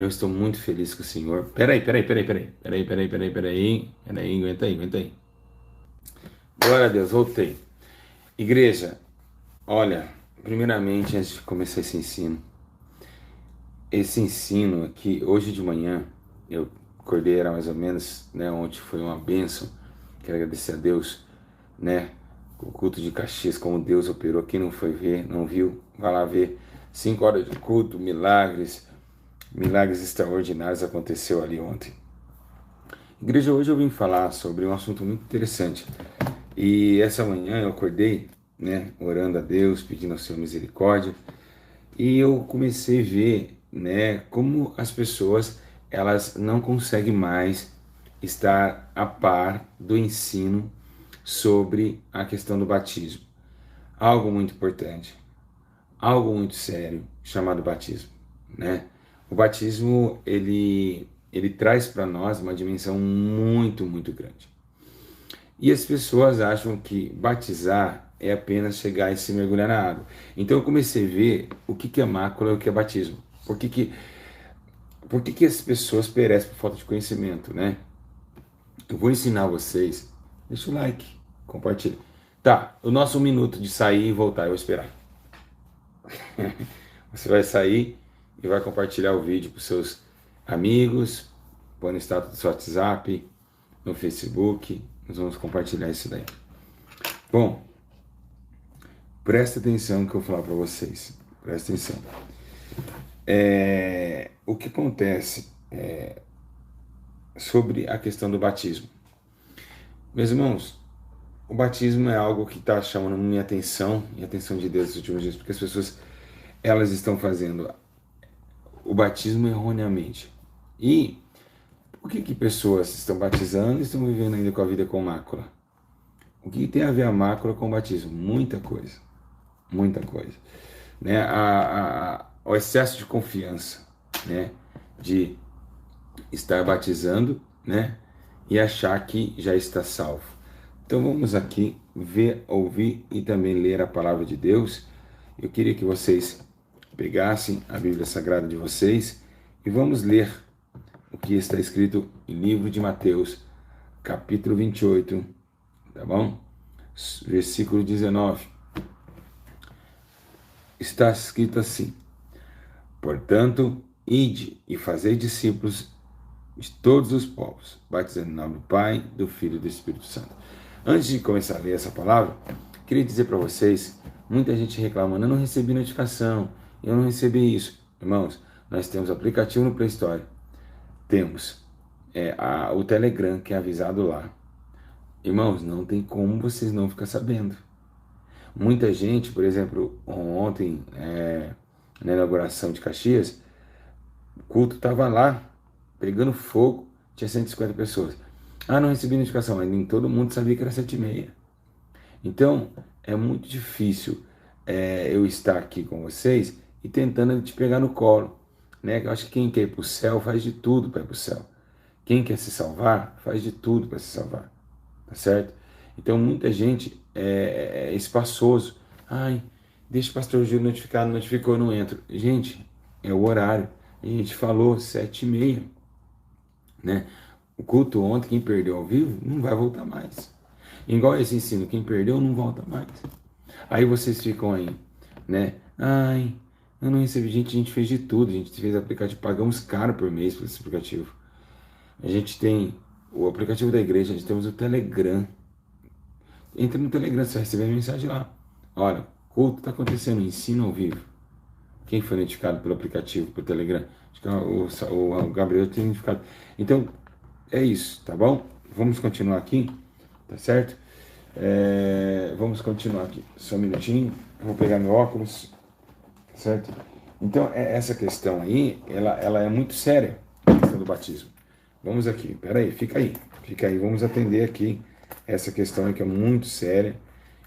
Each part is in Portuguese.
Eu estou muito feliz com o Senhor. Peraí, aguenta aí. Glória a Deus, voltei. Igreja, olha, primeiramente, antes de começar esse ensino aqui, hoje de manhã, eu acordei, era mais ou menos, né, ontem foi uma bênção. Quero agradecer a Deus, né, o culto de Caxias, como Deus operou. Quem não foi ver, não viu, vai lá ver. 5 horas de culto, milagres extraordinários aconteceu ali ontem. Igreja, hoje eu vim falar sobre um assunto muito interessante. E essa manhã eu acordei, né, orando a Deus, pedindo ao Senhor misericórdia, e eu comecei a ver, né, como as pessoas, elas não conseguem mais estar a par do ensino sobre a questão do batismo. Algo muito importante, algo muito sério, chamado batismo, né? O batismo, ele traz para nós uma dimensão muito grande. E as pessoas acham que batizar é apenas chegar e se mergulhar na água. Então eu comecei a ver o que é mácula e o que é batismo. Por que as pessoas perecem por falta de conhecimento, né? Eu vou ensinar vocês. Deixa o like, compartilha. Tá, o nosso 1 minuto de sair e voltar, eu vou esperar. Você vai sair e vai compartilhar o vídeo para os seus amigos, põe no status do seu WhatsApp, no Facebook. Nós vamos compartilhar isso daí. Bom, presta atenção no que eu vou falar para vocês. Presta atenção. O que acontece sobre a questão do batismo? Meus irmãos, o batismo é algo que está chamando minha atenção e a atenção de Deus nos últimos dias, porque as pessoas, elas estão fazendo o batismo erroneamente. E por que pessoas estão batizando e estão vivendo ainda com a vida com mácula? O que tem a ver a mácula com o batismo? Muita coisa. Muita coisa. Né? O excesso de confiança, né? De estar batizando, né? E achar que já está salvo. Então vamos aqui ver, ouvir e também ler a palavra de Deus. Eu queria que vocês pegassem a Bíblia Sagrada de vocês e vamos ler o que está escrito em livro de Mateus, capítulo 28, tá bom? Versículo 19. Está escrito assim: portanto, ide e fazei discípulos de todos os povos, batizando em nome do Pai, do Filho e do Espírito Santo. Antes de começar a ler essa palavra, queria dizer para vocês, muita gente reclamando, eu não recebi notificação, eu não recebi isso. Irmãos, nós temos aplicativo no Play Store, temos o Telegram, que é avisado lá. Irmãos, não tem como vocês não ficar sabendo. Muita gente, por exemplo, ontem, na inauguração de Caxias, o culto estava lá, pegando fogo, tinha 150 pessoas. Ah, não recebi notificação, mas nem todo mundo sabia que era 7h30. Então, é muito difícil eu estar aqui com vocês e tentando te pegar no colo. Né? Eu acho que quem quer ir para o céu faz de tudo para ir para o céu. Quem quer se salvar, faz de tudo para se salvar. Tá certo? Então, muita gente é espaçoso. Ai, deixa o pastor Gil notificar, não notificou, eu não entro. Gente, é o horário. A gente falou 7h30. Né? O culto ontem, quem perdeu ao vivo, não vai voltar mais. Igual esse ensino, quem perdeu não volta mais. Aí vocês ficam aí, né? Ai, eu não recebi. Gente, a gente fez de tudo. A gente fez aplicativo, pagamos caro por mês por esse aplicativo. A gente tem o aplicativo da igreja, a gente temos o Telegram. Entra no Telegram, você vai receber a mensagem lá. Olha, culto está acontecendo, ensino ao vivo. Quem foi notificado pelo aplicativo, pelo Telegram? Acho que o Gabriel tem notificado. Então, é isso, tá bom? Vamos continuar aqui, tá certo? Vamos continuar aqui. Só um minutinho, eu vou pegar meu óculos, tá certo? Então, essa questão aí, ela é muito séria, a questão do batismo. Vamos aqui, peraí, fica aí, vamos atender aqui essa questão aí que é muito séria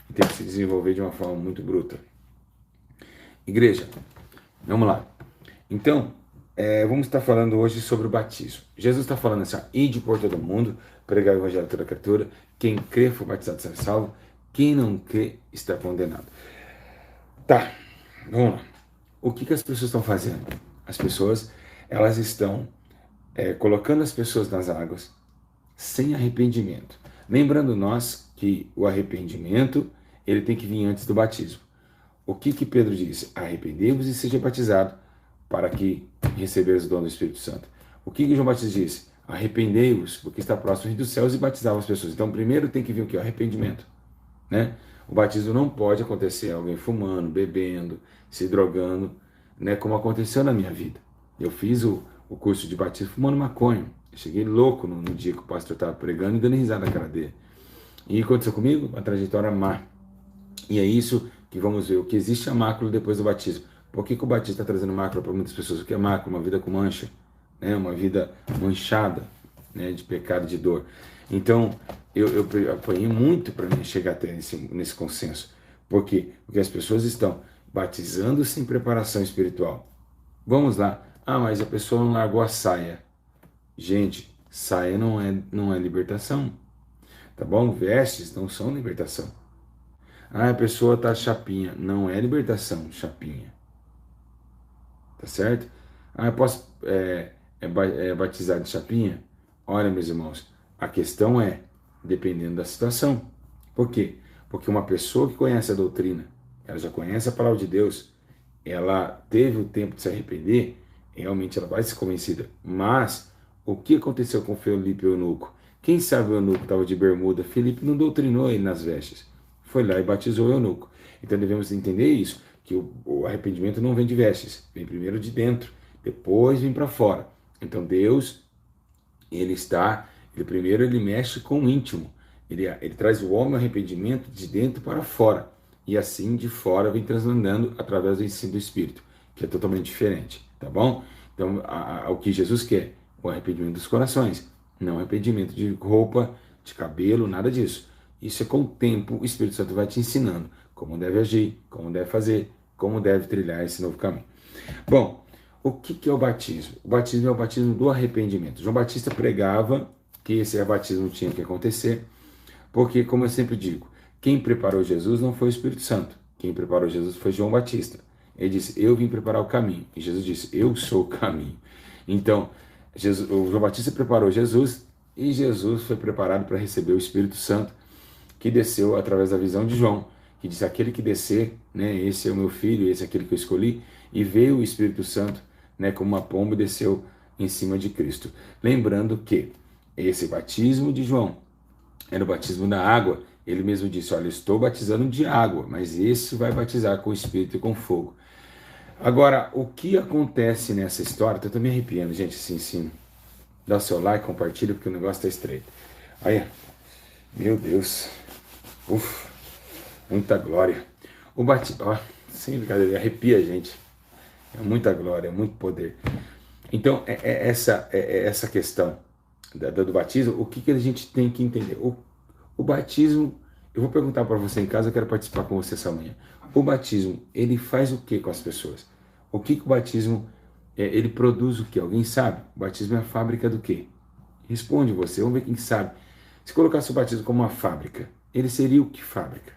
e tem que se desenvolver de uma forma muito bruta. Igreja, vamos lá. Então, vamos estar falando hoje sobre o batismo. Jesus está falando assim: ide por todo mundo, pregar o evangelho a toda criatura. Quem crê for batizado será salvo. Quem não crê está condenado. Tá, vamos lá. O que as pessoas estão fazendo? As pessoas, elas estão colocando as pessoas nas águas sem arrependimento. Lembrando nós que o arrependimento ele tem que vir antes do batismo. O que Pedro disse? Arrependei-vos e seja batizado para que receberes o dom do Espírito Santo. O que João Batista disse? Arrependei-vos, porque está próximo o reino dos céus, e batizava as pessoas. Então primeiro tem que vir o que? O arrependimento. Né? O batismo não pode acontecer alguém fumando, bebendo, se drogando, né? Como aconteceu na minha vida. Eu fiz o curso de batismo fumando maconha. Eu cheguei louco no dia que o pastor estava pregando e dando risada na cara dele. E aconteceu comigo? Uma trajetória má. E é isso que vamos ver, o que existe a mácula depois do batismo. Por que o batismo está trazendo mácula para muitas pessoas? O que é mácula? Uma vida com mancha, né? Uma vida manchada, né? De pecado e de dor. Então, eu apanhei muito para mim chegar até nesse consenso. Por quê? Porque as pessoas estão batizando sem preparação espiritual. Vamos lá. Ah, mas a pessoa não largou a saia. Gente, saia não é libertação. Tá bom? Vestes não são libertação. Ah, a pessoa tá chapinha. Não é libertação, chapinha. Tá certo? Ah, eu posso batizar de chapinha? Olha, meus irmãos, a questão é, dependendo da situação. Por quê? Porque uma pessoa que conhece a doutrina, ela já conhece a palavra de Deus, ela teve o tempo de se arrepender, realmente ela vai ser convencida. Mas, o que aconteceu com Felipe eunuco? Quem sabe o eunuco estava de bermuda? Felipe não doutrinou ele nas vestes. Foi lá e batizou o eunuco. Então devemos entender isso, que o arrependimento não vem de vestes, vem primeiro de dentro, depois vem para fora. Então Deus, ele primeiro ele mexe com o íntimo, ele traz o homem ao arrependimento de dentro para fora, e assim de fora vem translandando através do ensino do Espírito, que é totalmente diferente, tá bom? Então o que Jesus quer? O arrependimento dos corações, não arrependimento de roupa, de cabelo, nada disso. Isso é com o tempo, o Espírito Santo vai te ensinando como deve agir, como deve fazer, como deve trilhar esse novo caminho. Bom, o que é o batismo? O batismo é o batismo do arrependimento. João Batista pregava que esse batismo tinha que acontecer, porque, como eu sempre digo, quem preparou Jesus não foi o Espírito Santo. Quem preparou Jesus foi João Batista. Ele disse, eu vim preparar o caminho. E Jesus disse, eu sou o caminho. Então, o João Batista preparou Jesus e Jesus foi preparado para receber o Espírito Santo, que desceu através da visão de João, que disse, aquele que descer, né, esse é o meu filho, esse é aquele que eu escolhi, e veio o Espírito Santo, né, como uma pomba e desceu em cima de Cristo. Lembrando que esse batismo de João era o batismo da água. Ele mesmo disse, olha, estou batizando de água, mas esse vai batizar com o Espírito e com fogo. Agora, o que acontece nessa história, eu tô me arrepiando, gente, esse ensino. Dá o seu like, compartilha, porque o negócio tá estreito. Aí, meu Deus. Ufa, muita glória. O batismo, ó, sem brincadeira, arrepia a gente. É muita glória, é muito poder. Então, essa questão do batismo, o que a gente tem que entender? O batismo, eu vou perguntar para você em casa, eu quero participar com você essa manhã. O batismo, ele faz o que com as pessoas? O que o batismo, ele produz o que? Alguém sabe? O batismo é a fábrica do quê? Responde você, vamos ver quem sabe. Se colocasse o batismo como uma fábrica, ele seria o que fábrica?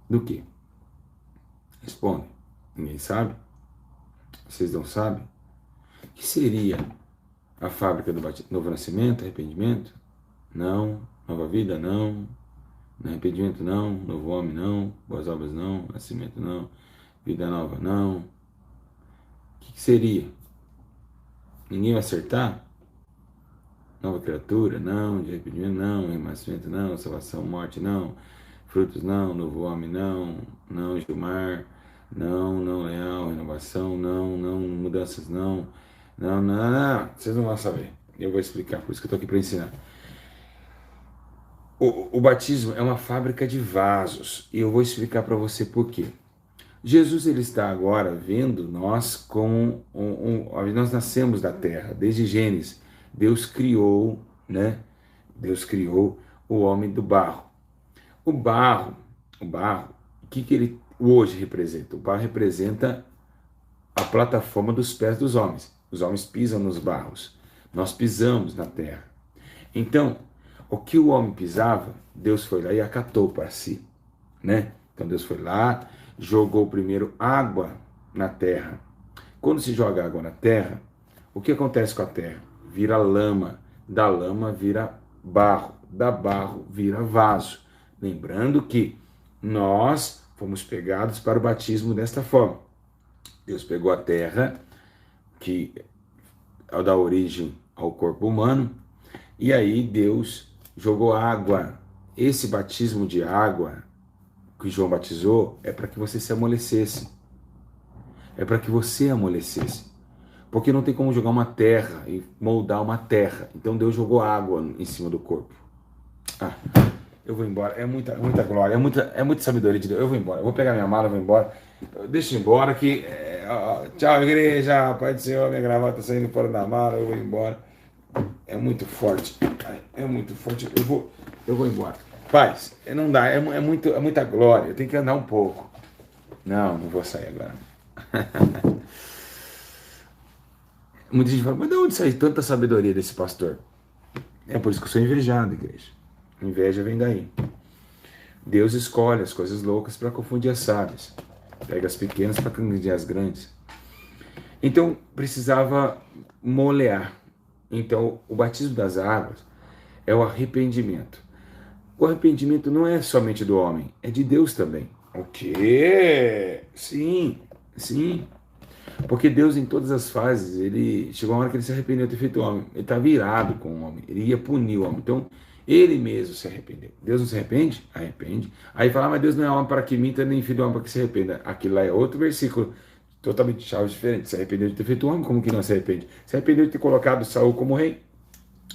Do quê? Responde. Ninguém sabe? Vocês não sabem? O que seria a fábrica do batismo? Novo nascimento, arrependimento? Não. Nova vida? Não. Arrependimento? Não. Novo homem? Não. Boas obras? Não. Nascimento? Não. Vida nova? Não. O que seria? Ninguém vai acertar? Nova criatura? Não. De arrependimento? Não. Renascimento? Não. Salvação? Morte? Não. Frutos? Não. Novo homem? Não. Não. Gilmar? Não. Não leal? Renovação? Não. Não. Mudanças? Não. Não. Vocês não vão saber. Eu vou explicar, por isso que eu estou aqui para ensinar. O batismo é uma fábrica de vasos, e eu vou explicar para você por quê. Jesus, ele está agora vendo nós como nós nascemos da terra, desde Gênesis. Deus criou, né? Deus criou o homem do barro. O barro, o que ele hoje representa? O barro representa a plataforma dos pés dos homens. Os homens pisam nos barros. Nós pisamos na terra. Então, o que o homem pisava, Deus foi lá e acatou para si, né? Então Deus foi lá, jogou primeiro água na terra. Quando se joga água na terra, o que acontece com a terra? Vira lama, da lama vira barro, da barro vira vaso. Lembrando que nós fomos pegados para o batismo desta forma. Deus pegou a terra, que dá origem ao corpo humano, e aí Deus jogou água. Esse batismo de água que João batizou é para que você se amolecesse. É para que você amolecesse. Porque não tem como jogar uma terra e moldar uma terra. Então Deus jogou água em cima do corpo. Ah, eu vou embora. É muita glória, é muita sabedoria de Deus. Eu vou embora. Eu vou pegar minha mala, eu vou embora. Deixa eu ir embora que. Tchau, igreja. Pai do Senhor, minha gravata saindo fora da mala. Eu vou embora. É muito forte. É muito forte. Eu vou embora. Paz, não dá. É muita glória. Eu tenho que andar um pouco. Não vou sair agora. Muita gente fala, mas de onde sai tanta sabedoria desse pastor? É por isso que eu sou invejado, igreja. Inveja vem daí. Deus escolhe as coisas loucas para confundir as sábias. Pega as pequenas para confundir as grandes. Então, precisava molear. Então, o batismo das águas é o arrependimento. O arrependimento não é somente do homem, é de Deus também. O quê? Sim, sim. Porque Deus, em todas as fases, ele chegou uma hora que ele se arrependeu de ter feito o homem. Ele estava irado com o homem. Ele ia punir o homem. Então, ele mesmo se arrependeu. Deus não se arrepende? Arrepende. Aí fala, mas Deus não é homem para que minta, nem filho do homem para que se arrependa. Aquilo lá é outro versículo, totalmente chave diferente. Se arrependeu de ter feito o homem, como que não se arrepende? Se arrependeu de ter colocado Saul como rei.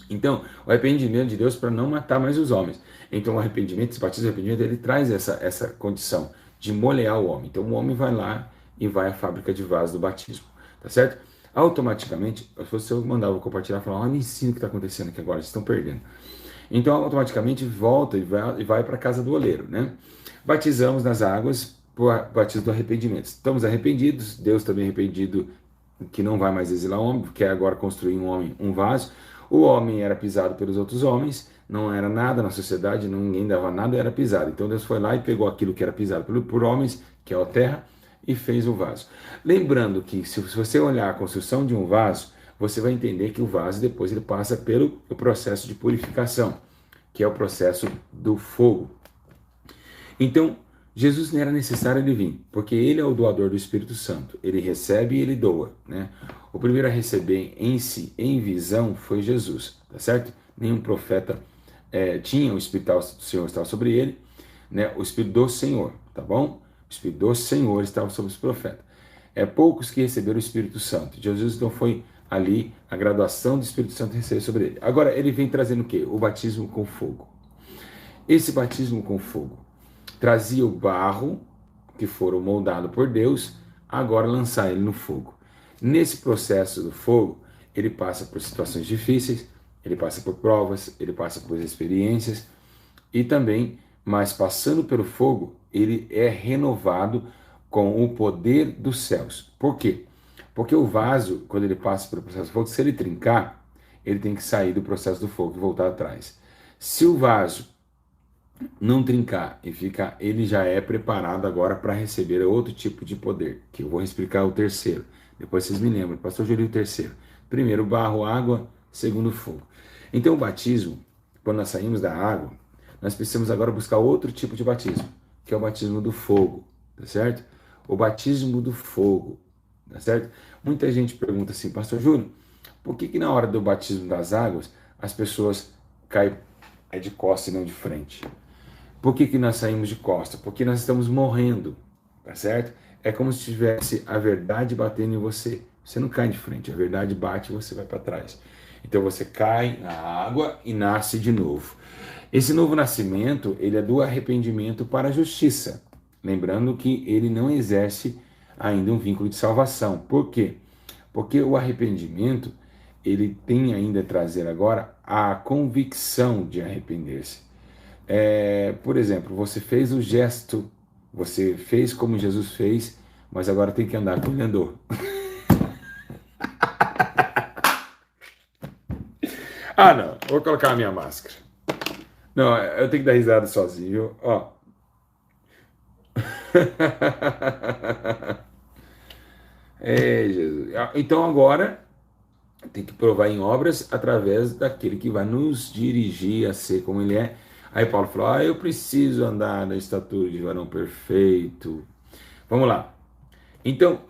Então, o arrependimento de Deus para não matar mais os homens. Então, o arrependimento, esse batismo de arrependimento, ele traz essa condição de molear o homem. Então, o homem vai lá e vai à fábrica de vasos do batismo, tá certo? Automaticamente, se eu mandar, eu vou compartilhar, falar, me ensina o que está acontecendo aqui agora, vocês estão perdendo. Então, automaticamente, volta e vai para a casa do oleiro, né? Batizamos nas águas por batismo do arrependimento. Estamos arrependidos, Deus também arrependido que não vai mais exilar o homem, quer agora construir um homem, um vaso. O homem era pisado pelos outros homens, não era nada na sociedade, ninguém dava nada, era pisado. Então Deus foi lá e pegou aquilo que era pisado por homens, que é a terra, e fez o vaso. Lembrando que se você olhar a construção de um vaso, você vai entender que o vaso depois ele passa pelo processo de purificação, que é o processo do fogo. Então, Jesus não era necessário ele vir, porque ele é o doador do Espírito Santo. Ele recebe e ele doa, né? O primeiro a receber em si, em visão, foi Jesus, tá certo? Nenhum profeta tinha o Espírito do Senhor estava sobre ele, né? O Espírito do Senhor, tá bom? O Espírito do Senhor estava sobre os profetas. Poucos que receberam o Espírito Santo. Jesus então foi ali a graduação do Espírito Santo receber sobre ele. Agora ele vem trazendo o quê? O batismo com fogo. Esse batismo com fogo trazia o barro que foram moldado por Deus, agora lançar ele no fogo. Nesse processo do fogo, ele passa por situações difíceis, ele passa por provas, ele passa por experiências e também, mas passando pelo fogo, ele é renovado com o poder dos céus. Por quê? Porque o vaso, quando ele passa pelo processo do fogo, se ele trincar, ele tem que sair do processo do fogo e voltar atrás. Se o vaso não trincar e ficar, ele já é preparado agora para receber outro tipo de poder, que eu vou explicar o terceiro. Depois vocês me lembram, pastor Júlio, o terceiro. Primeiro, barro, água, segundo, fogo. Então, o batismo, quando nós saímos da água, nós precisamos agora buscar outro tipo de batismo, que é o batismo do fogo, tá certo? O batismo do fogo, tá certo? Muita gente pergunta assim, pastor Júlio, por que na hora do batismo das águas, as pessoas caem de costas e não de frente? Por que nós saímos de costa? Porque nós estamos morrendo, tá certo? É como se tivesse a verdade batendo em você. Você não cai de frente, a verdade bate e você vai para trás. Então você cai na água e nasce de novo. Esse novo nascimento, ele é do arrependimento para a justiça. Lembrando que ele não exerce ainda um vínculo de salvação. Por quê? Porque o arrependimento, ele tem ainda a trazer agora a convicção de arrepender-se. Por exemplo, você fez o gesto, você fez como Jesus fez, mas agora tem que andar como ele andou. Não, vou colocar a minha máscara. Não, eu tenho que dar risada sozinho, ó. Jesus. Então agora tem que provar em obras através daquele que vai nos dirigir a ser como ele é. Aí Paulo falou, eu preciso andar na estatura de varão perfeito. Vamos lá. Então,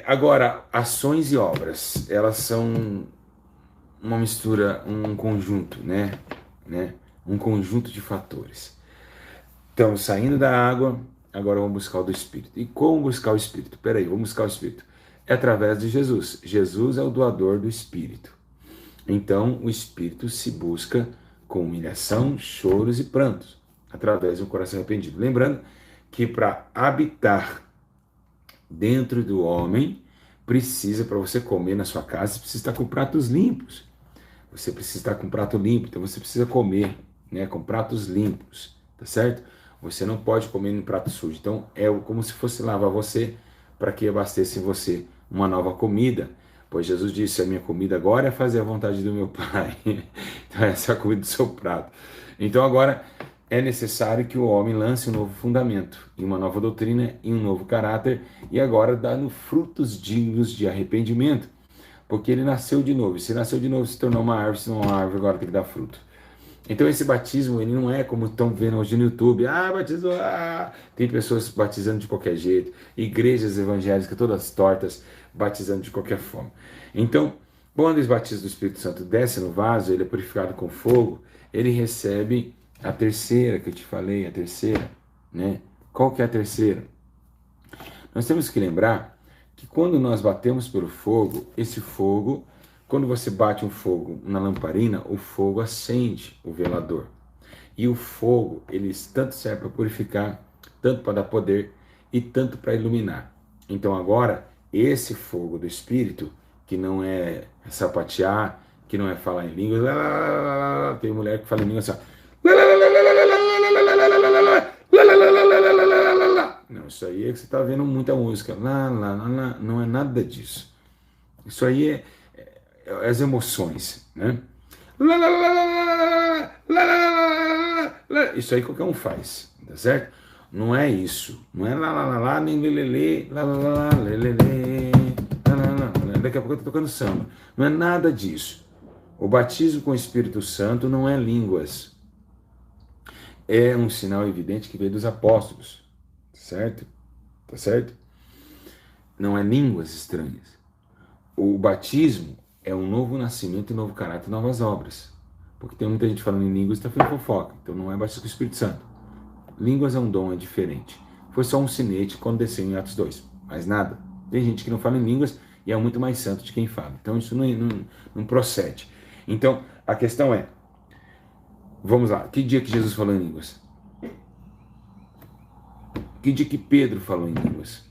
agora, ações e obras, elas são uma mistura, um conjunto, né? Um conjunto de fatores. Então, saindo da água, agora vamos buscar o do Espírito. E como buscar o Espírito? Peraí, vamos buscar o Espírito. É através de Jesus. Jesus é o doador do Espírito. Então, o Espírito se busca com humilhação, choros e prantos, através de um coração arrependido. Lembrando que para habitar dentro do homem, precisa, para você comer na sua casa, você precisa estar com pratos limpos. Você precisa estar com prato limpo, então você precisa comer, né, com pratos limpos, tá certo? Você não pode comer em prato sujo. Então é como se fosse lavar você para que abastecesse em você uma nova comida. Pois Jesus disse: a minha comida agora é fazer a vontade do meu Pai. Então essa é a comida do seu prato. Então agora é necessário que o homem lance um novo fundamento, e uma nova doutrina, e um novo caráter, e agora dando frutos dignos de arrependimento. Porque ele nasceu de novo. Se nasceu de novo, se tornou uma árvore, se tornou uma árvore, agora tem que dar fruto. Então esse batismo, ele não é como estão vendo hoje no YouTube. Batizou, Tem pessoas batizando de qualquer jeito. Igrejas evangélicas todas tortas, batizando de qualquer forma. Então, quando esse batismo do Espírito Santo desce no vaso, ele é purificado com fogo, ele recebe a terceira que eu te falei, a terceira, né? Qual que é a terceira? Nós temos que lembrar que quando nós batemos pelo fogo, esse fogo, quando você bate um fogo na lamparina, o fogo acende o velador. E o fogo, ele tanto serve para purificar, tanto para dar poder e tanto para iluminar. Então agora, esse fogo do Espírito, que não é sapatear, que não é falar em línguas, tem mulher que fala em línguas assim, não, isso aí é que você está vendo muita música. Não é nada disso. Isso aí é as emoções, né? Isso aí qualquer um faz, tá certo? Não é isso. Não é nem lelele, lelele, daqui a pouco eu tô tocando samba. Não é nada disso. O batismo com o Espírito Santo não é línguas. É um sinal evidente que veio dos apóstolos, certo? Tá certo? Não é línguas estranhas. O batismo é um novo nascimento, um novo caráter, novas obras. Porque tem muita gente falando em línguas e está fazendo fofoca. Então não é batismo com o Espírito Santo. Línguas é um dom, é diferente. Foi só um sinete quando desceu em Atos 2. Mais nada. Tem gente que não fala em línguas e é muito mais santo de quem fala. Então isso não procede. Então a questão é, vamos lá, que dia que Jesus falou em línguas? Que dia que Pedro falou em línguas?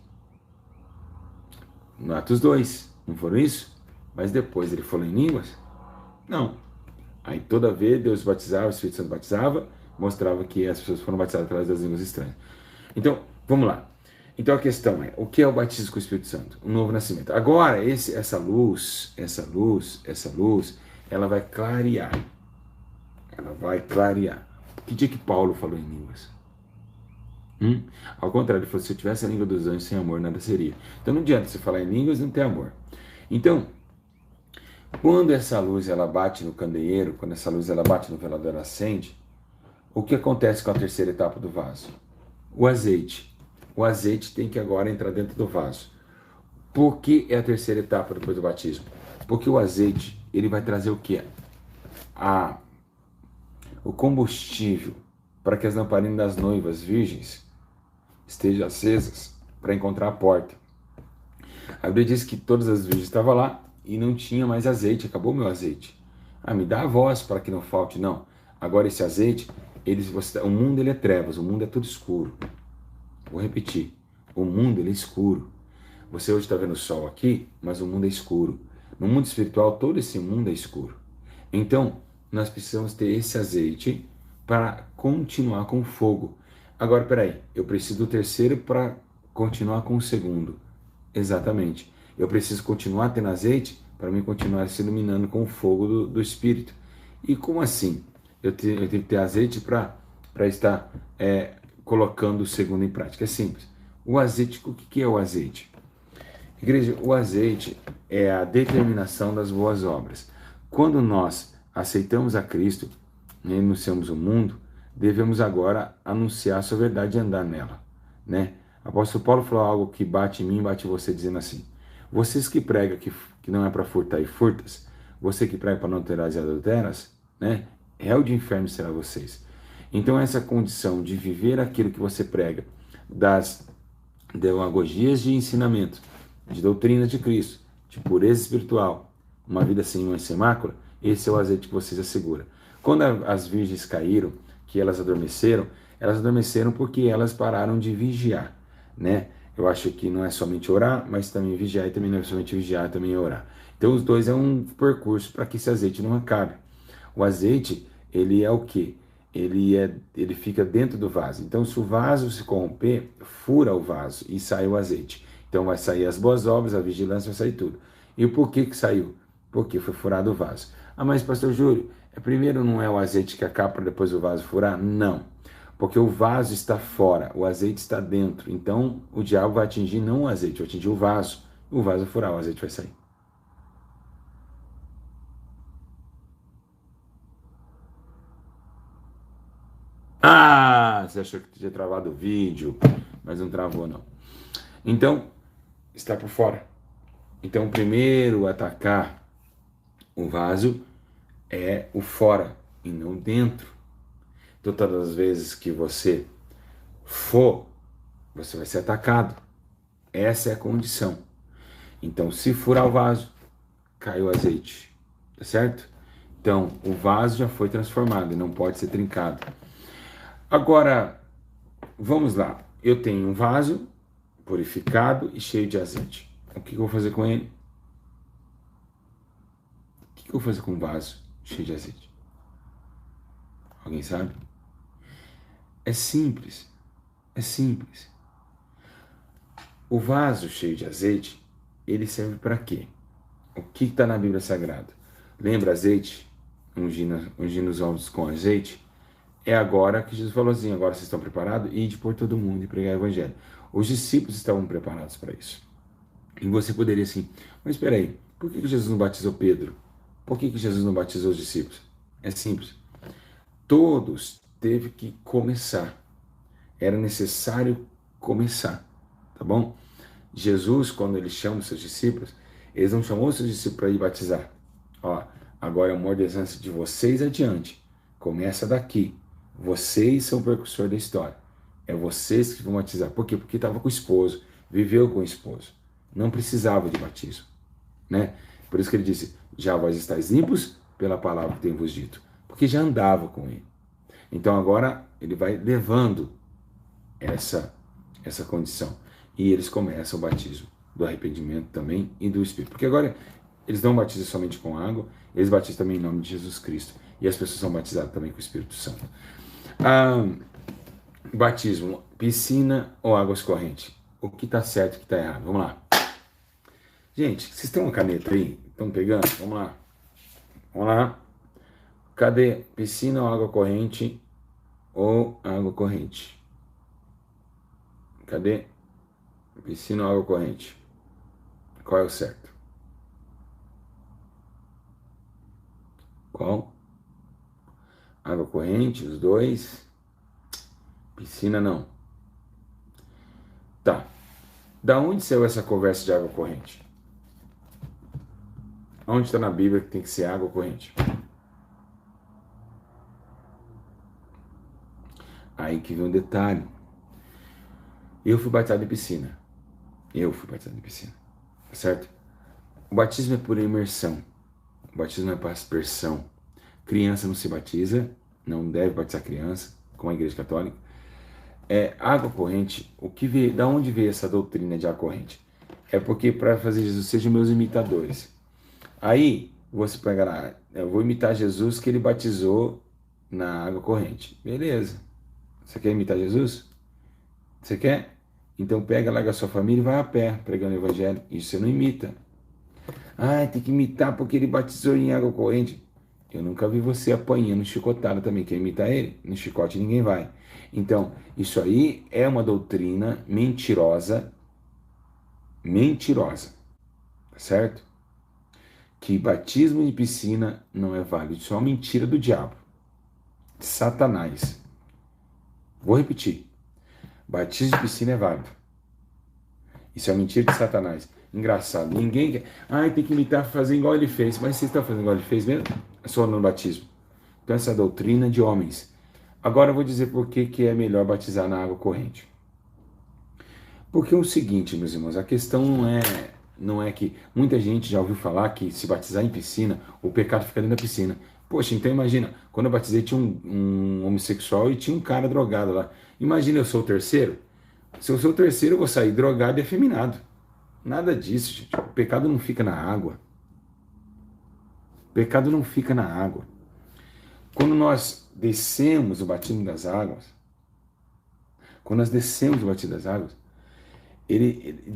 No Atos 2, não foram isso? Mas depois ele falou em línguas? Não. Aí toda vez Deus batizava, o Espírito Santo batizava, mostrava que as pessoas foram batizadas através das línguas estranhas. Então, vamos lá. Então a questão é, o que é o batismo com o Espírito Santo? Um novo nascimento. Agora, essa luz, ela vai clarear. Ela vai clarear. Que dia que Paulo falou em línguas? Ao contrário, ele falou, se eu tivesse a língua dos anjos sem amor, nada seria. Então não adianta você falar em línguas e não ter amor. Então, quando essa luz ela bate no candeeiro, quando essa luz ela bate no velador, ela acende, o que acontece com a terceira etapa do vaso? O azeite. O azeite tem que agora entrar dentro do vaso. Por que é a terceira etapa depois do batismo? Porque o azeite, ele vai trazer o quê? O combustível para que as lamparinas das noivas virgens estejam acesas para encontrar a porta. A Bíblia diz que todas as virgens estavam lá e não tinha mais azeite, acabou meu azeite. Me dá a voz para que não falte. Não. Agora esse azeite, o mundo ele é trevas, o mundo é tudo escuro. Vou repetir, o mundo ele é escuro. Você hoje está vendo o sol aqui, mas o mundo é escuro. No mundo espiritual, todo esse mundo é escuro. Então, nós precisamos ter esse azeite para continuar com o fogo. Agora, peraí, eu preciso do terceiro para continuar com o segundo. Exatamente. Eu preciso continuar tendo azeite para me continuar se iluminando com o fogo do Espírito. E como assim? Eu tenho que ter azeite para estar colocando o segundo em prática. É simples. O azeite, o que é o azeite? Igreja, o azeite é a determinação das boas obras. Quando nós aceitamos a Cristo, né, anunciamos o mundo, devemos agora anunciar a sua verdade e andar nela, né? O apóstolo Paulo falou algo que bate em mim, bate em você, dizendo assim: vocês que pregam que não é para furtar e furtas, você que prega para não terás e adulteras, né? Réu de inferno será vocês. Então essa condição de viver aquilo que você prega, das demagogias de ensinamento, de doutrina de Cristo, de pureza espiritual, uma vida sem mancha e sem mácula, esse é o azeite que vocês asseguram. Quando as virgens caíram, que elas adormeceram porque elas pararam de vigiar, né? Eu acho que não é somente orar, mas também vigiar, e também não é somente vigiar, também é orar. Então os dois é um percurso para que esse azeite não acabe. O azeite, ele é o quê? Ele fica dentro do vaso. Então, se o vaso se corromper, fura o vaso e sai o azeite. Então, vai sair as boas obras, a vigilância, vai sair tudo. E o porquê que saiu? Porque foi furado o vaso. Ah, mas pastor Júlio, primeiro não é o azeite que acaba para depois o vaso furar? Não. Porque o vaso está fora, o azeite está dentro. Então, o diabo vai atingir não o azeite, vai atingir o vaso. O vaso vai furar, o azeite vai sair. Ah, você achou que tinha travado o vídeo, mas não travou não. Então, está por fora. Então, o primeiro a atacar o vaso é o fora e não dentro. Então, todas as vezes que você for, você vai ser atacado. Essa é a condição. Então, se furar o vaso, cai o azeite, tá certo? Então, o vaso já foi transformado e não pode ser trincado. Agora, vamos lá. Eu tenho um vaso purificado e cheio de azeite. O que eu vou fazer com ele? O que eu vou fazer com um vaso cheio de azeite? Alguém sabe? É simples. É simples. O vaso cheio de azeite, ele serve para quê? O que está na Bíblia Sagrada? Lembra azeite? Ungindo os ovos com azeite? É agora que Jesus falou assim: agora vocês estão preparados? Ide por todo mundo e pregar o evangelho. Os discípulos estavam preparados para isso. E você poderia assim, mas espera aí, por que Jesus não batizou Pedro? Por que Jesus não batizou os discípulos? É simples. Todos teve que começar. Era necessário começar, tá bom? Jesus, quando ele chama os seus discípulos, eles não chamou os seus discípulos para ir batizar. Ó, agora é uma ordenança de vocês adiante. Começa daqui. Vocês são o precursor da história. É vocês que vão batizar. Por quê? Porque estava com o esposo, viveu com o esposo. Não precisava de batismo, né? Por isso que ele disse: já vós estáis limpos pela palavra que tenho vos dito. Porque já andava com ele. Então agora ele vai levando essa condição. E eles começam o batismo do arrependimento também e do Espírito. Porque agora eles não batizam somente com água, eles batizam também em nome de Jesus Cristo. E as pessoas são batizadas também com o Espírito Santo. Batismo, piscina ou águas correntes? O que está certo e o que está errado? Vamos lá. Gente, vocês têm uma caneta aí? Estão pegando? Vamos lá. Vamos lá. Cadê? Piscina ou água corrente? Ou água corrente? Cadê? Piscina ou água corrente? Qual é o certo? Qual? Água corrente, os dois. Piscina não. Tá. Da onde saiu essa conversa de água corrente? Onde está na Bíblia que tem que ser água corrente? Aí que vem um detalhe. Eu fui batizado em piscina. Tá certo? O batismo é por imersão. O batismo não é para aspersão. Criança não se batiza, não deve batizar criança, como a Igreja Católica. Água corrente, da onde veio essa doutrina de água corrente? É porque para fazer Jesus sejam meus imitadores. Aí você pega lá, eu vou imitar Jesus que ele batizou na água corrente. Beleza. Você quer imitar Jesus? Você quer? Então pega, larga a sua família e vai a pé pregando o evangelho. Isso você não imita. Ah, tem que imitar porque ele batizou em água corrente. Eu nunca vi você apanhando chicotada também. Quer imitar ele? No chicote ninguém vai. Então, isso aí é uma doutrina mentirosa mentirosa, certo? Que batismo em piscina não é válido. Isso é uma mentira do diabo, de Satanás. Vou repetir. Batismo de piscina é válido. Isso é uma mentira de Satanás. Engraçado. Ninguém quer. Ai, tem que imitar, fazer igual ele fez. Mas você está fazendo igual ele fez mesmo? É só no batismo. Então essa é a doutrina de homens. Agora eu vou dizer por que é melhor batizar na água corrente. Porque é o seguinte, meus irmãos, a questão não é que muita gente já ouviu falar que se batizar em piscina, o pecado fica dentro da piscina. Poxa, então imagina, quando eu batizei tinha um homossexual e tinha um cara drogado lá. Imagina, eu sou o terceiro. Se eu sou o terceiro, eu vou sair drogado e afeminado. Nada disso, gente. O pecado não fica na água. O pecado não fica na água. Quando nós descemos o batismo das águas,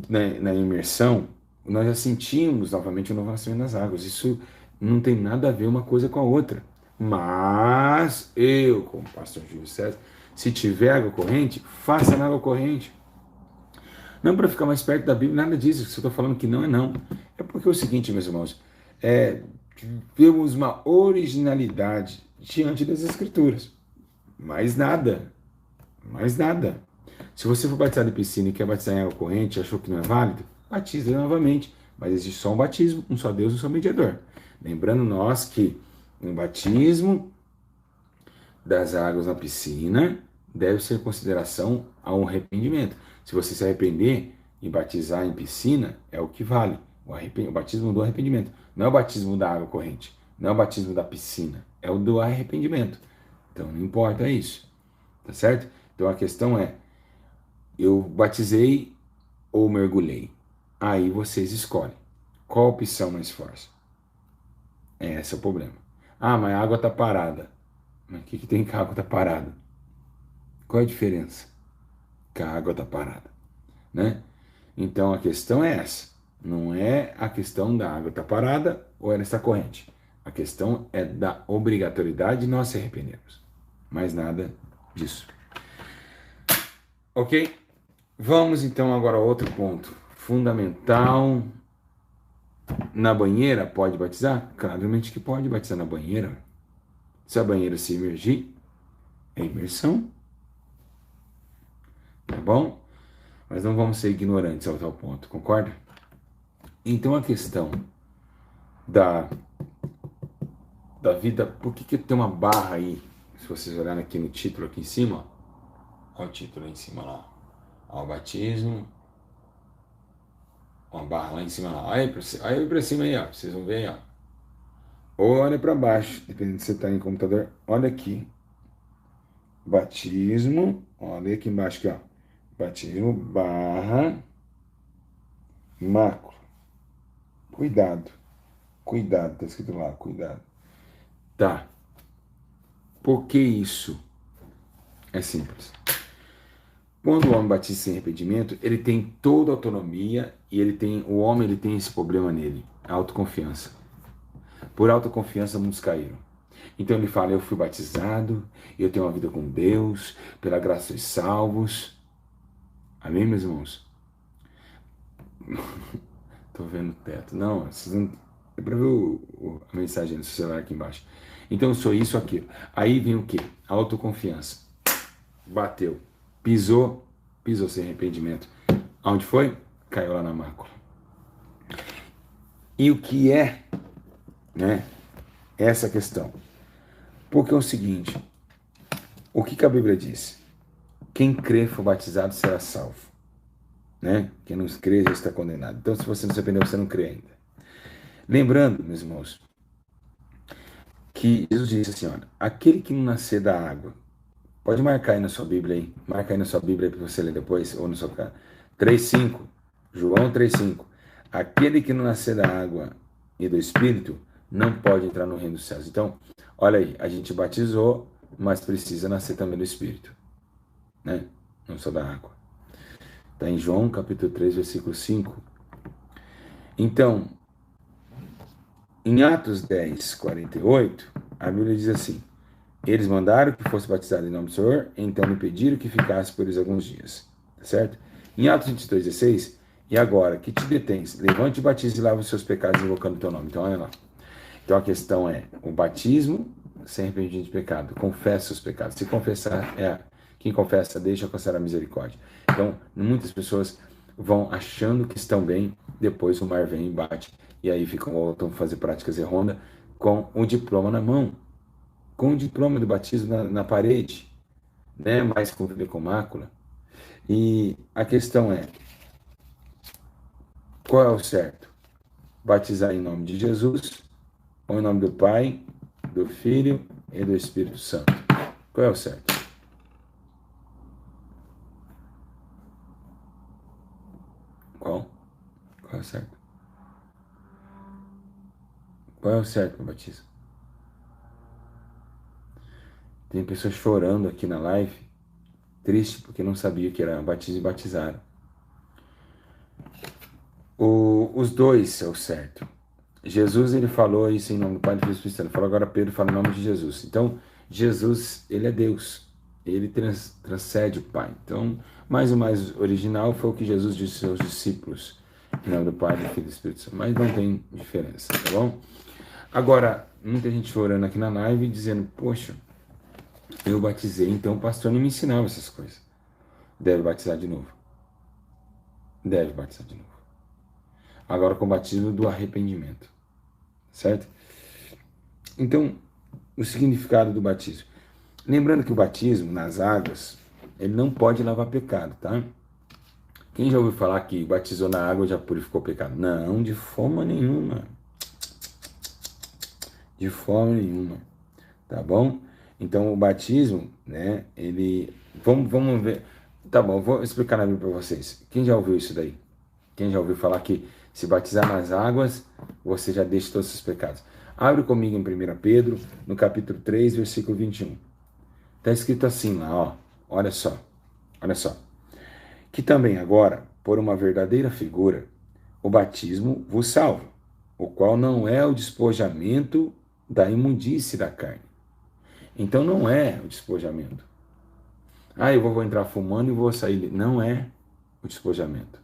na imersão, nós já sentimos novamente o novo nascimento das águas. Isso não tem nada a ver uma coisa com a outra. Mas eu, como pastor Júlio César, se tiver água corrente, faça na água corrente. Não para ficar mais perto da Bíblia, nada disso. Se eu estou falando que não é não. É porque é o seguinte, meus irmãos, temos uma originalidade diante das Escrituras. Mais nada. Mais nada. Se você for batizado em piscina e quer batizar em água corrente e achou que não é válido, batize novamente. Mas existe só um batismo, um só Deus, um só mediador. Lembrando nós que um batismo das águas na piscina deve ser consideração a um arrependimento. Se você se arrepender e batizar em piscina, é o que vale. O batismo do arrependimento. Não é o batismo da água corrente. Não é o batismo da piscina. É o do arrependimento. Então não importa isso. Tá certo? Então a questão é, eu batizei ou mergulhei? Aí vocês escolhem. Qual a opção mais forte? Esse é o problema. Ah, mas a água está parada. Mas o que tem que a água está parada? Qual é a diferença? Que a água está parada, né? Então a questão é essa. Não é a questão da água estar parada ou ela está corrente. A questão é da obrigatoriedade de nós se arrependermos. Mais nada disso. Ok? Vamos então agora a outro ponto fundamental. Na banheira pode batizar? Claramente que pode batizar na banheira. Se a banheira se imergir, é imersão. Tá bom? Mas não vamos ser ignorantes ao tal ponto, concorda? Então a questão da vida, por que tem uma barra aí? Se vocês olharem aqui no título aqui em cima, ó, olha o título aí em cima lá. Ó, o batismo. Uma barra lá em cima lá. Olha aí pra cima aí, ó. Vocês vão ver aí, ó. Ou olha para baixo, dependendo se você está em computador. Olha aqui. Batismo. Olha aqui embaixo aqui, ó. Batismo barra macro. Cuidado. Cuidado, tá escrito lá, cuidado. Tá. Por que isso? É simples. Quando o homem batiza sem arrependimento, ele tem toda a autonomia e o homem ele tem esse problema nele, a autoconfiança. Por autoconfiança, muitos caíram. Então ele fala, eu fui batizado, eu tenho uma vida com Deus, pela graça sois salvos. Amém, meus irmãos? Tô vendo o teto. Não, vocês não... É para ver a mensagem no celular aqui embaixo. Então eu sou isso, aquilo. Aí vem o quê? Autoconfiança. Bateu. Pisou sem arrependimento. Aonde foi? Caiu lá na mácula. E o que é, né, essa questão? Porque é o seguinte, o que a Bíblia diz? Quem crê for batizado será salvo, né? Quem não crê já está condenado. Então, se você não se arrependeu, você não crê ainda. Lembrando, meus irmãos, que Jesus disse assim, olha, aquele que não nascer da água, pode marcar aí na sua Bíblia aí, marca aí na sua Bíblia para você ler depois, ou no seu canal, 3,5, João 3,5, aquele que não nascer da água e do Espírito, não pode entrar no reino dos céus. Então, olha aí, a gente batizou, mas precisa nascer também do Espírito, né? Não só da água. Está em João capítulo 3, versículo 5. Então, em Atos 10, 48, a Bíblia diz assim, eles mandaram que fosse batizado em nome do Senhor, então me pediram que ficasse por eles alguns dias, tá certo? Em Atos 22, 16, E agora, que te detens? Levante, batize e lava os seus pecados invocando o teu nome. Então, olha lá. Então, a questão é o batismo sem arrependimento de pecado. Confessa os pecados. Se confessar, quem confessa deixa alcançar a misericórdia. Então, muitas pessoas vão achando que estão bem, depois o mar vem e bate, e aí voltam a fazer práticas errôneas com o diploma na mão, com o diploma do batismo na parede, né? Mais com mácula. E a questão é, qual é o certo? Batizar em nome de Jesus, ou em nome do Pai, do Filho e do Espírito Santo? Qual é o certo? Qual? Qual é o certo? Qual é o certo no batismo? Tem pessoas chorando aqui na live, triste porque não sabia que era batismo e batizaram. Os dois é o certo. Jesus, ele falou isso em nome do Pai, do Filho e do Espírito Santo. Falou agora Pedro, fala em nome de Jesus. Então, Jesus, ele é Deus. Ele transcende o Pai. Então, mais o mais original foi o que Jesus disse aos seus discípulos, em nome do Pai, do Filho e do Espírito Santo. Mas não tem diferença, tá bom? Agora, muita gente chorando aqui na live, dizendo, poxa, eu batizei, então o pastor não me ensinava essas coisas. Deve batizar de novo. Deve batizar de novo. Agora com o batismo do arrependimento. Certo? Então, o significado do batismo. Lembrando que o batismo nas águas, ele não pode lavar pecado, tá? Quem já ouviu falar que batizou na água já purificou o pecado? Não, de forma nenhuma. De forma nenhuma. Tá bom? Então, o batismo, né, ele... Vamos ver... Tá bom, vou explicar na Bíblia para vocês. Quem já ouviu isso daí? Quem já ouviu falar que se batizar nas águas, você já deixa todos os seus pecados? Abre comigo em 1 Pedro, no capítulo 3, versículo 21. Está escrito assim lá, ó. Olha só. Olha só. Que também agora, por uma verdadeira figura, o batismo vos salva, o qual não é o despojamento da imundície da carne. Então não é o despojamento. Ah, eu vou entrar fumando e vou sair. Não é o despojamento.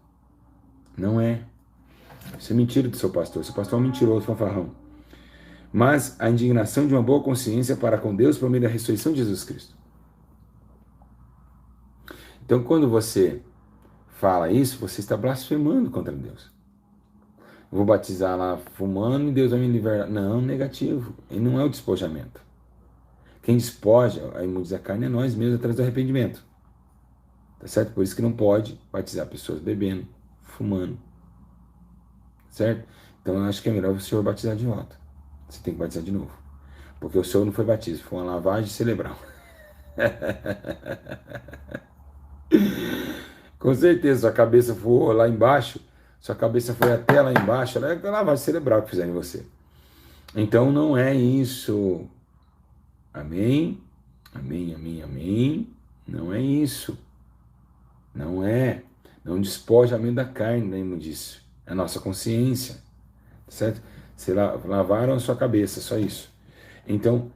Não é. Isso é mentira do seu pastor. Seu pastor é um mentiroso, fanfarrão. Mas a indignação de uma boa consciência para com Deus por meio da ressurreição de Jesus Cristo. Então, quando você fala isso, você está blasfemando contra Deus. Eu vou batizar lá fumando e Deus vai me libertar. Não, negativo. Ele não é o despojamento. Quem despoja a imundície da carne é nós mesmos através do arrependimento. Tá certo? Por isso que não pode batizar pessoas bebendo, fumando. Certo? Então eu acho que é melhor o senhor batizar de volta. Você tem que batizar de novo. Porque o senhor não foi batismo, foi uma lavagem cerebral. Com certeza, sua cabeça voou lá embaixo, sua cabeça foi até lá embaixo, é a lavagem cerebral que fizeram em você. Então não é isso. Amém? Amém, amém, amém. Não é isso. Não é. Não despojamento da carne, da imundícia. É a nossa consciência. Certo? Se lavaram a sua cabeça, só isso. Então,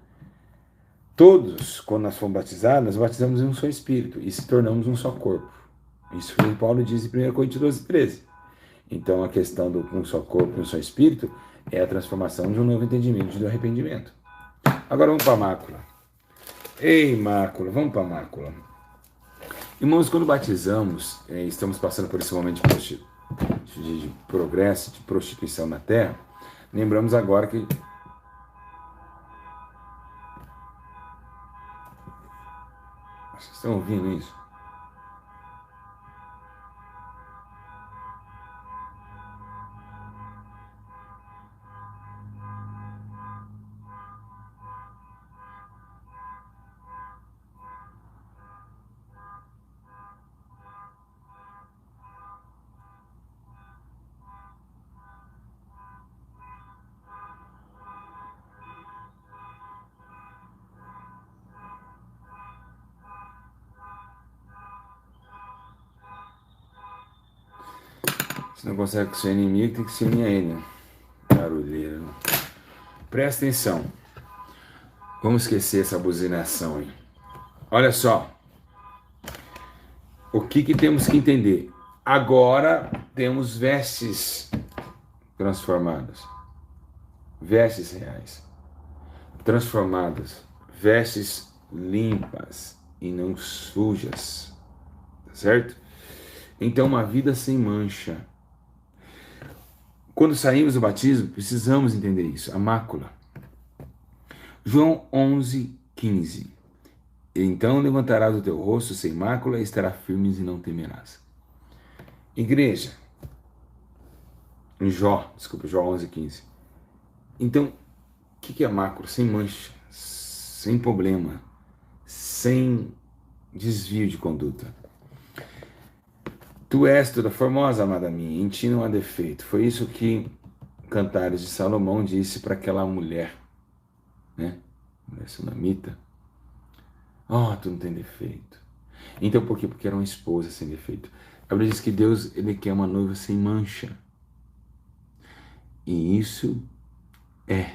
todos, quando nós fomos batizados, nós batizamos em um só Espírito e se tornamos um só corpo. Isso que Paulo diz em 1 Coríntios 12, 13. Então, a questão do um só corpo e um só Espírito é a transformação de um novo entendimento do arrependimento. Agora vamos para a mácula. Ei, mácula, vamos para a mácula. Irmãos, quando batizamos, estamos passando por esse momento de progresso, de prostituição na terra, lembramos agora que vocês estão ouvindo isso? Se não consegue com seu inimigo, tem que se unir a ele. Barulheiro. Presta atenção. Vamos esquecer essa buzinação aí. Olha só. O que temos que entender? Agora temos vestes transformadas, vestes reais, transformadas, vestes limpas e não sujas, tá certo? Então, uma vida sem mancha. Quando saímos do batismo, precisamos entender isso, a mácula. João 11:15. Então levantarás o teu rosto sem mácula e estarás firmes e não temerás. Igreja, em Jó 11:15. Então, o que é mácula? Sem mancha, sem problema, sem desvio de conduta. Tu és toda formosa, amada minha, em ti não há defeito. Foi isso que Cantares de Salomão disse para aquela mulher, né? Mulher sunamita. Oh, tu não tem defeito. Então por quê? Porque era uma esposa sem defeito. A Bíblia diz que Deus, ele quer uma noiva sem mancha. E isso é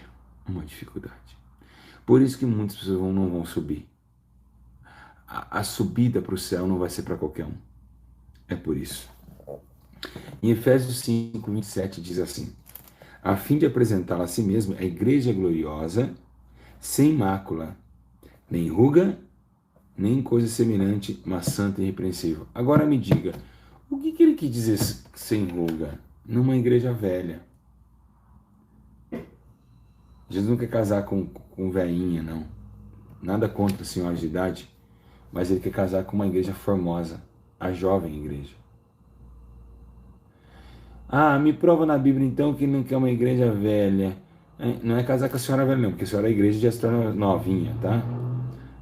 uma dificuldade. Por isso que muitas pessoas não vão subir. A subida para o céu não vai ser para qualquer um. É por isso. Em Efésios 5:27 diz assim: a fim de apresentá-la a si mesmo, a igreja gloriosa, sem mácula, nem ruga, nem coisa semelhante, mas santa e irrepreensível. Agora me diga, o que ele quis dizer sem ruga? Numa igreja velha. Jesus não quer casar com velhinha, não. Nada contra senhoras de idade, mas ele quer casar com uma igreja formosa, a jovem igreja. Ah, me prova na Bíblia então que não quer uma igreja velha. Não é casar com a senhora velha não, porque a senhora a igreja já se torna novinha, tá?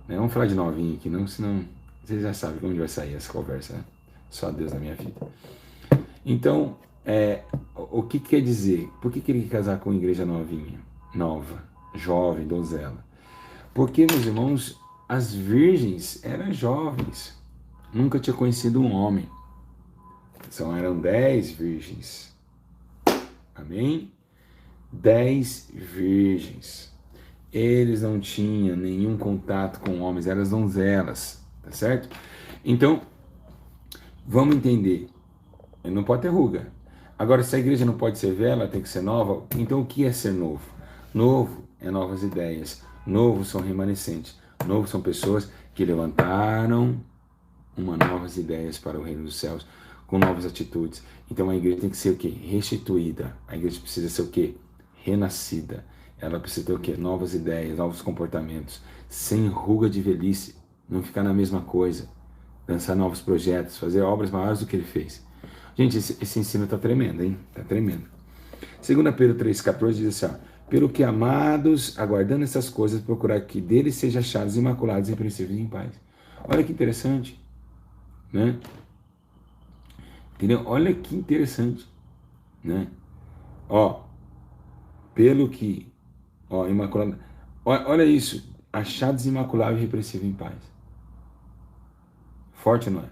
Não vamos falar de novinha aqui não, senão vocês já sabem onde vai sair essa conversa, né? Só Deus na minha vida. Então, o que quer dizer? Por que ele quer casar com uma igreja novinha? Nova, jovem, donzela? Porque, meus irmãos, as virgens eram jovens. Nunca tinha conhecido um homem. Eram 10 virgens. Amém? 10 virgens. Eles não tinham nenhum contato com homens, eram donzelas, tá certo? Então, vamos entender. Não pode ter ruga. Agora, se a igreja não pode ser velha, ela tem que ser nova. Então, o que é ser novo? Novo é novas ideias. Novo são remanescentes. Novo são pessoas que levantaram novas ideias para o reino dos céus, com novas atitudes. Então, a igreja tem que ser o quê? Restituída. A igreja precisa ser o quê? Renascida. Ela precisa ter o quê? Novas ideias, novos comportamentos, sem ruga de velhice, não ficar na mesma coisa, lançar novos projetos, fazer obras maiores do que ele fez. Gente, esse ensino está tremendo, hein? Está tremendo. 2 Pedro 3,14 diz assim, ó, pelo que, amados, aguardando essas coisas, procurar que deles sejam achados imaculados, irrepreensíveis e em paz. Olha que interessante, né? Entendeu? Olha que interessante, né? Ó, pelo que, ó, imaculado, olha isso, achados imaculados e irrepreensíveis em paz. Forte não é?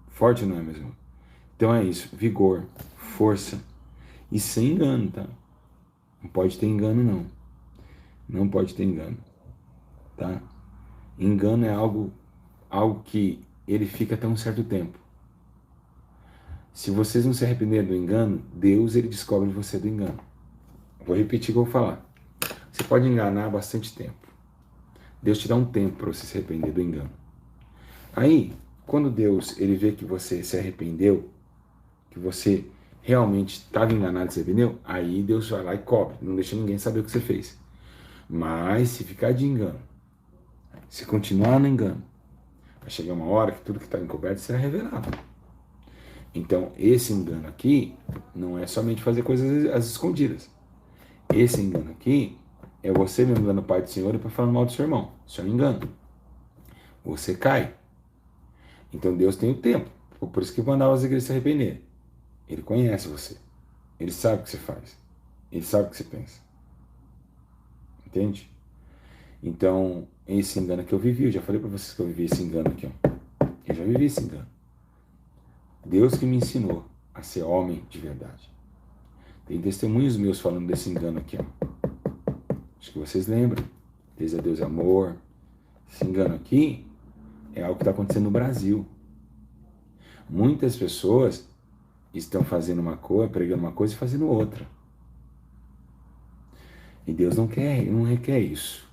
Forte não é mesmo? Então é isso, vigor, força e sem engano, tá? Não pode ter engano não. Não pode ter engano, tá? Engano é algo que ele fica até um certo tempo. Se vocês não se arrependerem do engano, Deus ele descobre você do engano. Vou repetir o que eu vou falar. Você pode enganar bastante tempo. Deus te dá um tempo para você se arrepender do engano. Aí, quando Deus ele vê que você se arrependeu, que você realmente estava enganado e se arrependeu, aí Deus vai lá e cobre, não deixa ninguém saber o que você fez. Mas se ficar de engano, se continuar no engano, vai chegar uma hora que tudo que está encoberto será revelado. Então, esse engano aqui não é somente fazer coisas às escondidas. Esse engano aqui é você mesmo dando parte do Senhor e para falar mal do seu irmão. Isso é um engano. Você cai. Então, Deus tem o tempo. Por isso que mandava as igrejas se arrepender. Ele conhece você. Ele sabe o que você faz. Ele sabe o que você pensa. Entende? Então, esse engano que eu vivi, eu já falei para vocês que eu vivi esse engano aqui. Ó. Eu já vivi esse engano. Deus que me ensinou a ser homem de verdade. Tem testemunhos meus falando desse engano aqui. Ó. Acho que vocês lembram. Desde a Deus é amor. Esse engano aqui é algo que está acontecendo no Brasil. Muitas pessoas estão fazendo uma coisa, pregando uma coisa e fazendo outra. E Deus não requer isso.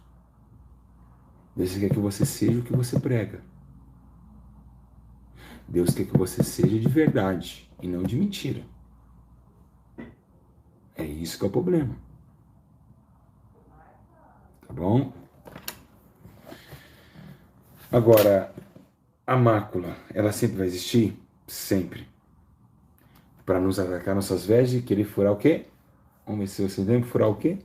Deus quer que você seja o que você prega. Deus quer que você seja de verdade e não de mentira. É isso que é o problema. Tá bom? Agora, a mácula, ela sempre vai existir? Sempre. Para nos atacar nossas vestes e querer furar o quê? Vamos ver se você lembra. Furar o quê?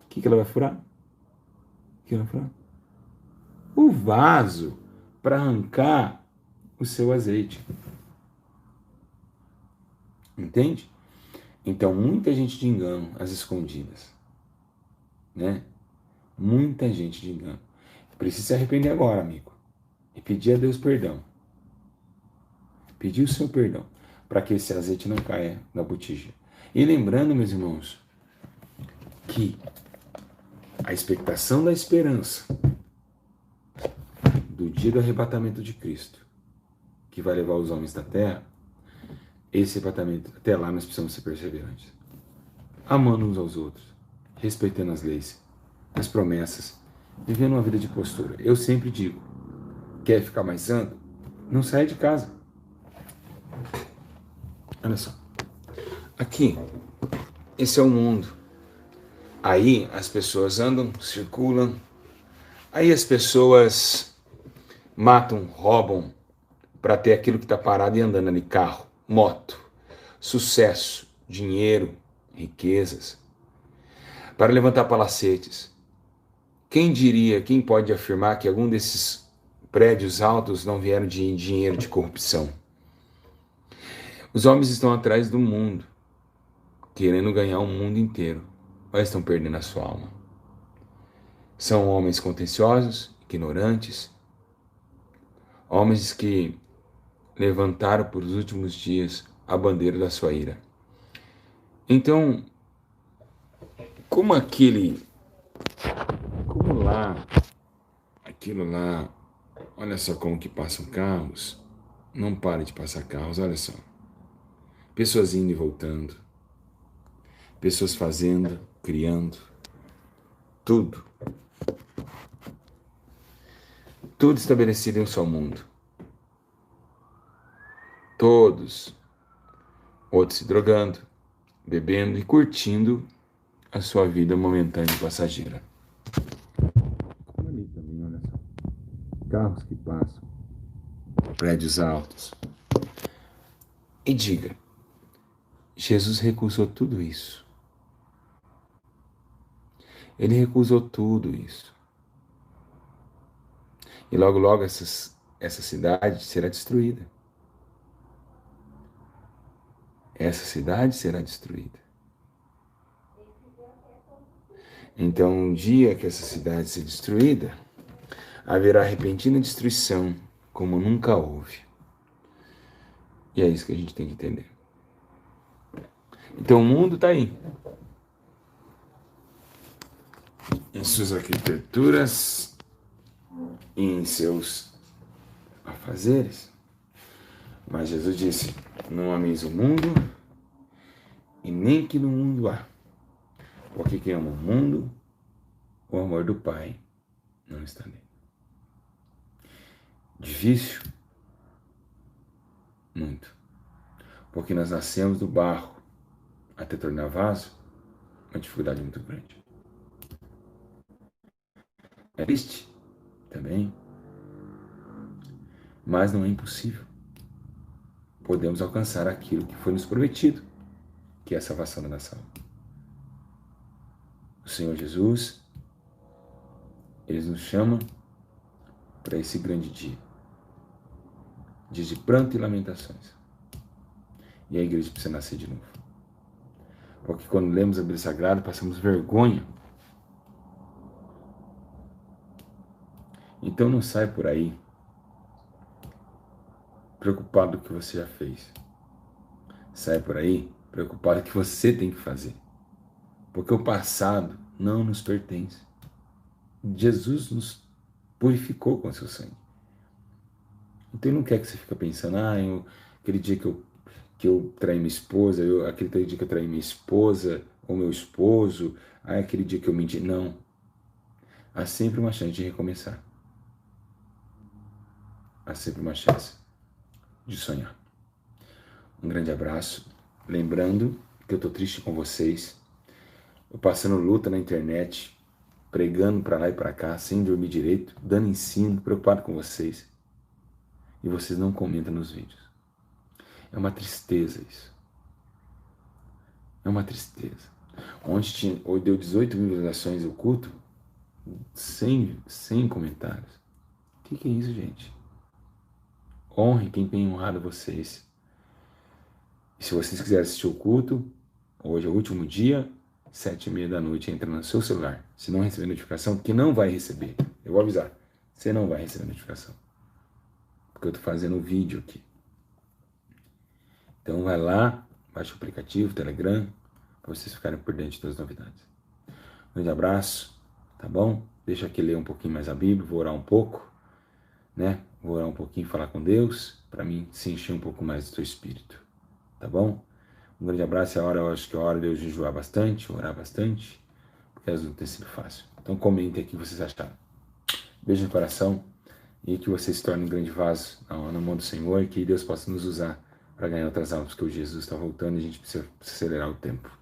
O que ela vai furar? O que ela vai furar? O vaso para arrancar o seu azeite. Entende? Então, muita gente de engano, às escondidas. Né? Muita gente de engano. Precisa se arrepender agora, amigo. E pedir a Deus perdão. Pedir o seu perdão. Para que esse azeite não caia na botija. E lembrando, meus irmãos, que a expectação da esperança do dia do arrebatamento de Cristo, que vai levar os homens da terra, esse arrebatamento, até lá nós precisamos ser perseverantes. Amando uns aos outros, respeitando as leis, as promessas, vivendo uma vida de postura. Eu sempre digo, quer ficar mais santo? Não saia de casa. Olha só. Aqui, esse é o mundo. Aí as pessoas andam, circulam. Aí as pessoas matam, roubam para ter aquilo que está parado e andando ali. Carro, moto, sucesso, dinheiro, riquezas. Para levantar palacetes. Quem diria, quem pode afirmar que algum desses prédios altos não vieram de dinheiro de corrupção? Os homens estão atrás do mundo, querendo ganhar o mundo inteiro, mas estão perdendo a sua alma. São homens contenciosos, ignorantes, homens que levantaram por os últimos dias a bandeira da sua ira. Então, como aquilo lá, olha só como que passam carros, não para de passar carros, olha só. Pessoas indo e voltando, pessoas fazendo, criando, tudo. Tudo estabelecido em um só mundo. Todos, outros se drogando, bebendo e curtindo a sua vida momentânea e passageira. Como ali também, olha só. Carros que passam, prédios altos. E diga, Jesus recusou tudo isso. Ele recusou tudo isso. E logo, logo essa cidade será destruída. Essa cidade será destruída. Então, um dia que essa cidade ser destruída, haverá repentina destruição, como nunca houve. E é isso que a gente tem que entender. Então, o mundo está aí. Em suas arquiteturas, em seus afazeres. Mas Jesus disse, não ameis o mundo, e nem que no mundo há. Porque quem ama o mundo, o amor do Pai não está nele. Difícil? Muito. Porque nós nascemos do barro até tornar vaso, uma dificuldade muito grande. É triste? Também. Mas não é impossível. Podemos alcançar aquilo que foi nos prometido, que é a salvação da nação. O Senhor Jesus, Ele nos chama para esse grande dia. Dia de pranto e lamentações. E a igreja precisa nascer de novo. Porque quando lemos a Bíblia Sagrada, passamos vergonha. Então não sai por aí preocupado com o que você já fez. Sai por aí preocupado com o que você tem que fazer. Porque o passado não nos pertence. Jesus nos purificou com seu sangue. Então ele não quer que você fique pensando, aquele dia que eu que eu traí minha esposa, aquele dia que eu traí minha esposa ou meu esposo, aquele dia que eu menti. Não. Há sempre uma chance de recomeçar. Há sempre uma chance de sonhar. Um grande abraço. Lembrando que eu tô triste com vocês. Eu passando luta na internet, pregando para lá e para cá, sem dormir direito, dando ensino, preocupado com vocês. E vocês não comentam nos vídeos. É uma tristeza isso. É uma tristeza. Hoje deu 18 mil visualizações o culto, 100 comentários. O que é isso, gente? Honre quem tem honrado vocês. E se vocês quiserem assistir o culto, hoje é o último dia, 7h30 da noite, entra no seu celular. Se não receber notificação, que não vai receber. Eu vou avisar. Você não vai receber notificação. Porque eu estou fazendo um vídeo aqui. Então vai lá, baixa o aplicativo, Telegram, para vocês ficarem por dentro das novidades. Um grande abraço, tá bom? Deixa aqui ler um pouquinho mais a Bíblia, vou orar um pouco, né? Vou orar um pouquinho, falar com Deus, para mim se encher um pouco mais do teu espírito, tá bom? Um grande abraço, eu acho que é a hora de eu jejuar bastante, orar bastante, porque às vezes não tem sido fácil. Então comentem aqui o que vocês acharam. Beijo no coração e que vocês se tornem um grande vaso na mão do Senhor e que Deus possa nos usar para ganhar outras almas, porque o Jesus está voltando e a gente precisa acelerar o tempo.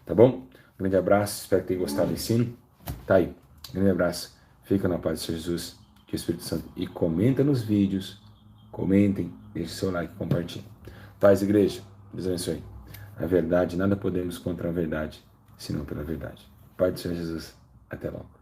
Tá bom? Um grande abraço, espero que tenham gostado do ensino. Tá aí, um grande abraço. Fica na paz de Jesus, que o Espírito Santo. E comenta nos vídeos, comentem, deixe seu like e compartilhe. Paz, igreja. Deus abençoe. A verdade, nada podemos contra a verdade, senão pela verdade. Pai do Senhor Jesus. Até logo.